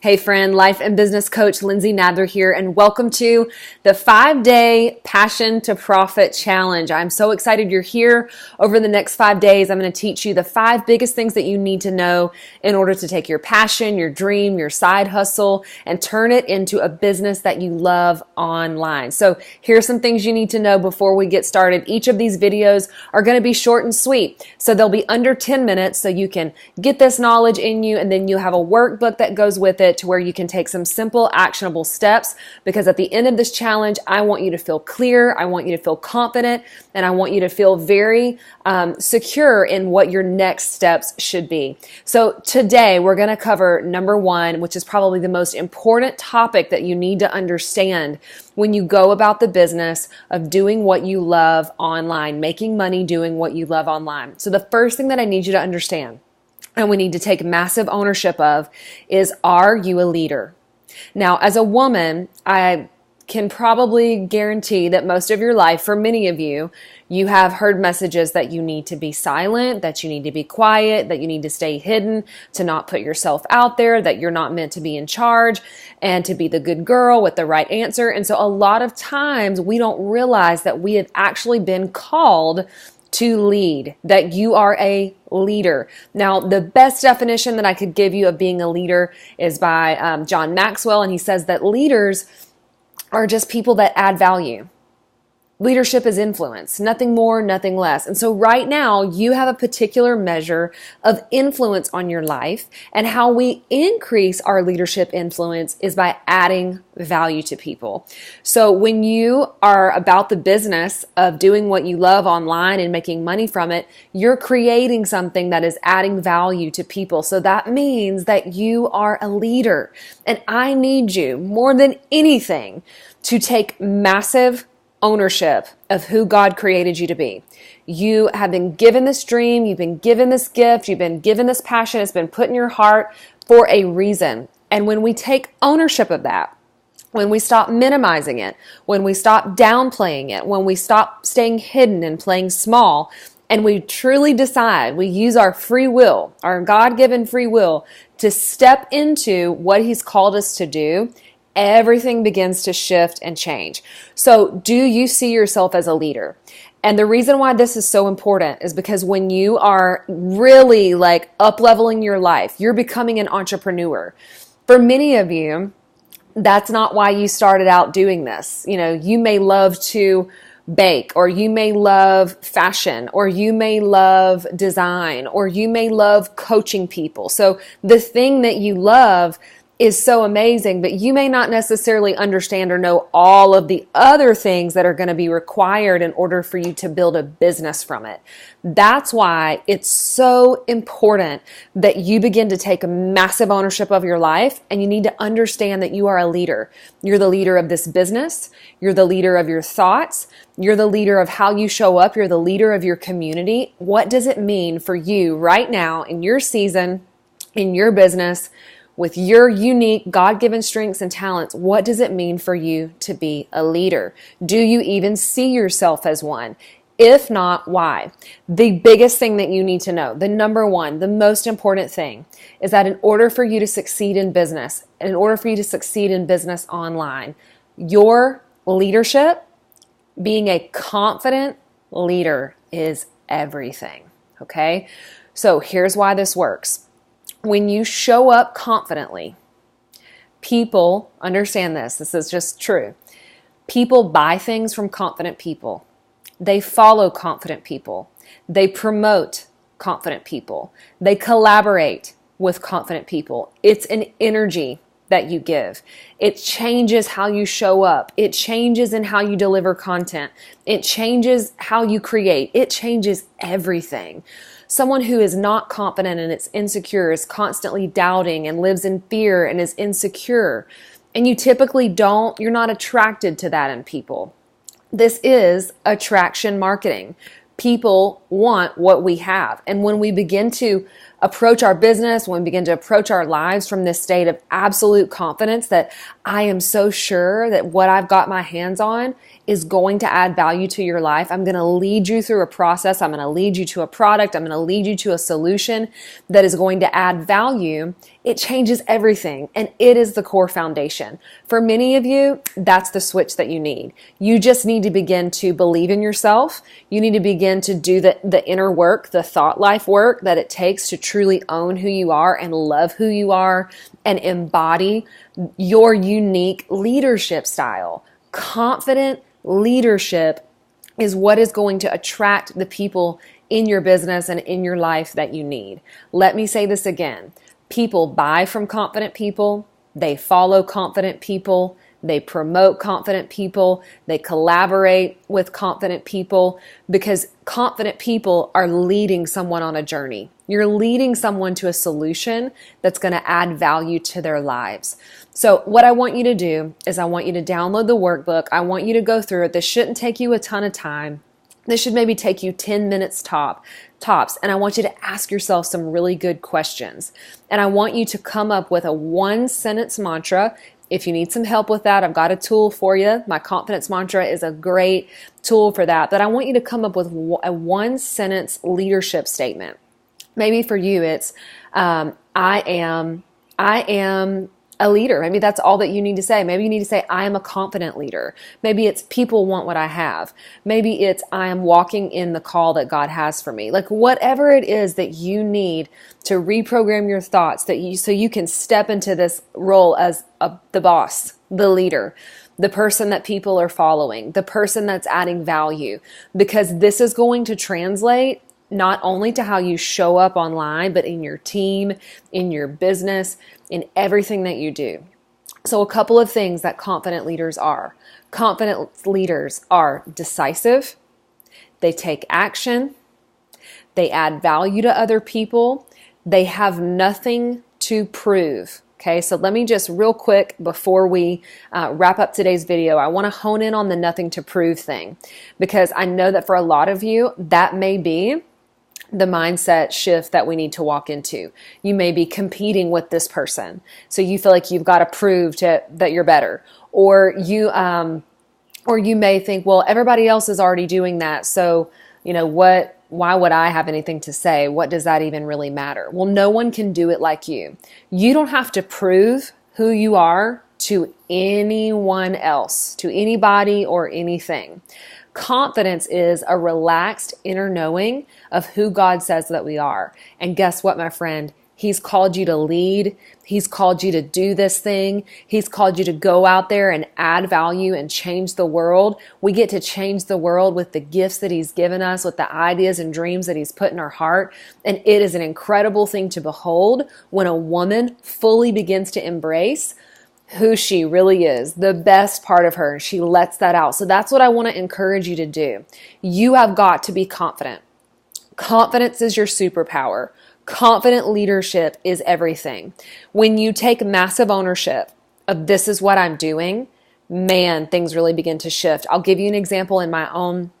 Hey friend, life and business coach Lindsay Nadler here, and welcome to the 5-day Passion to Profit Challenge. I'm so excited you're here. Over the next 5 days, I'm going to teach you the 5 biggest things that you need to know in order to take your passion, your dream, your side hustle, and turn it into a business that you love online. So here's some things you need to know before we get started. Each of these videos are going to be short and sweet. So they'll be under 10 minutes so you can get this knowledge in you, and then you'll have a workbook that goes with it to where you can take some simple, actionable steps, because at the end of this challenge, I want you to feel clear, I want you to feel confident, and I want you to feel very secure in what your next steps should be. So today, we're going to cover number 1, which is probably the most important topic that you need to understand when you go about the business of doing what you love online, making money doing what you love online. So the first thing that I need you to understand, and we need to take massive ownership of, is, are you a leader? Now, as a woman, I can probably guarantee that most of your life, for many of you, you have heard messages that you need to be silent, that you need to be quiet, that you need to stay hidden, to not put yourself out there, that you're not meant to be in charge, and to be the good girl with the right answer. And so a lot of times we don't realize that we have actually been called to lead, that you are a leader. Now, the best definition that I could give you of being a leader is by John Maxwell, and he says that leaders are just people that add value. Leadership is influence, nothing more, nothing less. And so right now, you have a particular measure of influence on your life, and how we increase our leadership influence is by adding value to people. So when you are about the business of doing what you love online and making money from it, you're creating something that is adding value to people. So that means that you are a leader. And I need you more than anything to take massive ownership of who God created you to be. You have been given this dream, you've been given this gift, you've been given this passion, it's been put in your heart for a reason. And when we take ownership of that, when we stop minimizing it, when we stop downplaying it, when we stop staying hidden and playing small, and we truly decide, we use our free will, our God-given free will, to step into what He's called us to do, everything begins to shift and change. So do you see yourself as a leader? And the reason why this is so important is because when you are really like up-leveling your life, you're becoming an entrepreneur. For many of you, that's not why you started out doing this. You know, you may love to bake, or you may love fashion, or you may love design, or you may love coaching people. So the thing that you love is so amazing, but you may not necessarily understand or know all of the other things that are going to be required in order for you to build a business from it. That's why it's so important that you begin to take massive ownership of your life, and you need to understand that you are a leader. You're the leader of this business. You're the leader of your thoughts. You're the leader of how you show up. You're the leader of your community. What does it mean for you right now in your season, in your business, with your unique God-given strengths and talents? What does it mean for you to be a leader? Do you even see yourself as one? If not, why? The biggest thing that you need to know, the number one, the most important thing, is that in order for you to succeed in business, in order for you to succeed in business online, your leadership, being a confident leader, is everything. Okay? So here's why this works. When you show up confidently, people understand this. This is just true. People buy things from confident people. They follow confident people. They promote confident people. They collaborate with confident people. It's an energy that you give. It changes how you show up. It changes in how you deliver content. It changes how you create. It changes everything. Someone who is not confident and is insecure is constantly doubting and lives in fear and is insecure. And you typically you're not attracted to that in people. This is attraction marketing. People want what we have. And when we begin to approach our business, when we begin to approach our lives from this state of absolute confidence that I am so sure that what I've got my hands on is going to add value to your life. I'm going to lead you through a process. I'm going to lead you to a product. I'm going to lead you to a solution that is going to add value. It changes everything, and it is the core foundation. For many of you, that's the switch that you need. You just need to begin to believe in yourself. You need to begin to do the inner work, the thought life work that it takes to truly own who you are and love who you are and embody your unique leadership style. Confident leadership is what is going to attract the people in your business and in your life that you need. Let me say this again. People buy from confident people. They follow confident people. They promote confident people. They collaborate with confident people because confident people are leading someone on a journey. You're leading someone to a solution that's going to add value to their lives. So what I want you to do is I want you to download the workbook. I want you to go through it. This shouldn't take you a ton of time. This should maybe take you 10 minutes tops. And I want you to ask yourself some really good questions. And I want you to come up with a 1-sentence mantra. If you need some help with that, I've got a tool for you. My confidence mantra is a great tool for that. But I want you to come up with a 1-sentence leadership statement. Maybe for you, it's I am a leader. Maybe that's all that you need to say. Maybe you need to say, I am a confident leader. Maybe it's people want what I have. Maybe it's I am walking in the call that God has for me. Like whatever it is that you need to reprogram your thoughts so you can step into this role as the boss, the leader, the person that people are following, the person that's adding value, because this is going to translate not only to how you show up online, but in your team, in your business, in everything that you do. So a couple of things that confident leaders are. Confident leaders are decisive. They take action. They add value to other people. They have nothing to prove. Okay, so let me just real quick before we wrap up today's video, I want to hone in on the nothing to prove thing, because I know that for a lot of you, that may be the mindset shift that we need to walk into. You may be competing with this person, so you feel like you've got to prove that you're better, or you may think, well, everybody else is already doing that, so why would I have anything to say? What does that even really matter? Well, no one can do it like you. You don't have to prove who you are to anyone else, to anybody or anything. Confidence is a relaxed inner knowing of who God says that we are. And guess what, my friend? He's called you to lead. He's called you to do this thing. He's called you to go out there and add value and change the world. We get to change the world with the gifts that He's given us, with the ideas and dreams that He's put in our heart. And it is an incredible thing to behold when a woman fully begins to embrace who she really is, the best part of her. She lets that out. So that's what I want to encourage you to do. You have got to be confident. Confidence is your superpower. Confident leadership is everything. When you take massive ownership of this is what I'm doing, man, things really begin to shift. I'll give you an example in my own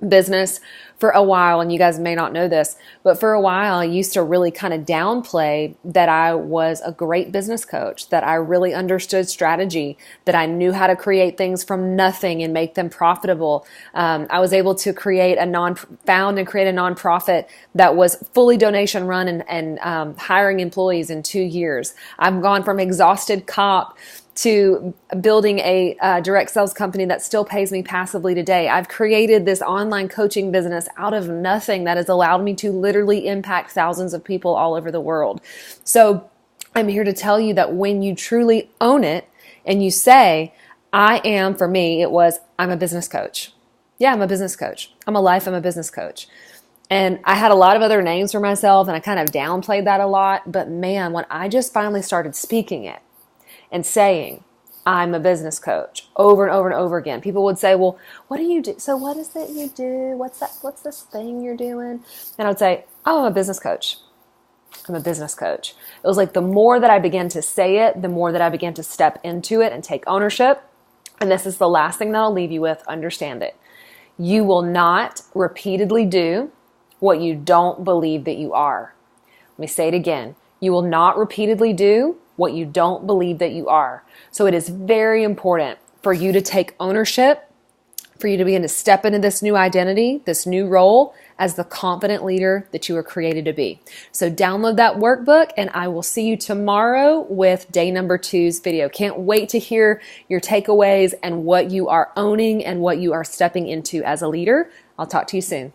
business. For a while, and you guys may not know this, but for a while I used to really kind of downplay that I was a great business coach, that I really understood strategy, that I knew how to create things from nothing and make them profitable. I was able to create found and create a nonprofit that was fully donation run and hiring employees in 2 years. I've gone from exhausted cop to building a direct sales company that still pays me passively today. I've created this online coaching business out of nothing that has allowed me to literally impact thousands of people all over the world. So I'm here to tell you that when you truly own it and you say, for me, I'm a business coach. Yeah, I'm a business coach. I'm a business coach. And I had a lot of other names for myself and I kind of downplayed that a lot. But man, when I just finally started speaking it, and saying, I'm a business coach over and over and over again. People would say, well, what do you do? So what is it you do? What's this thing you're doing? And I would say, oh, I'm a business coach. I'm a business coach. It was like the more that I began to say it, the more that I began to step into it and take ownership. And this is the last thing that I'll leave you with. Understand it. You will not repeatedly do what you don't believe that you are. Let me say it again. You will not repeatedly do what you don't believe that you are. So it is very important for you to take ownership, for you to begin to step into this new identity, this new role as the confident leader that you were created to be. So download that workbook, and I will see you tomorrow with day number 2's video. Can't wait to hear your takeaways and what you are owning and what you are stepping into as a leader. I'll talk to you soon.